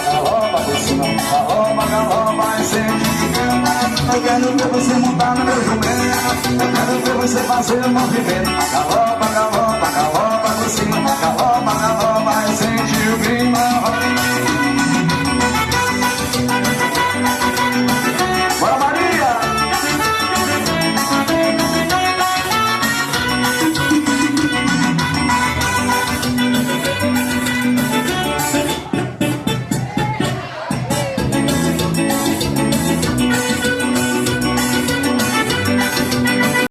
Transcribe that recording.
Arroba por cima, arroba, incende. Eu quero ver você montar no meu jumento. Eu quero ver você fazer o movimento. Arroba por cima, arroba, incende o clima.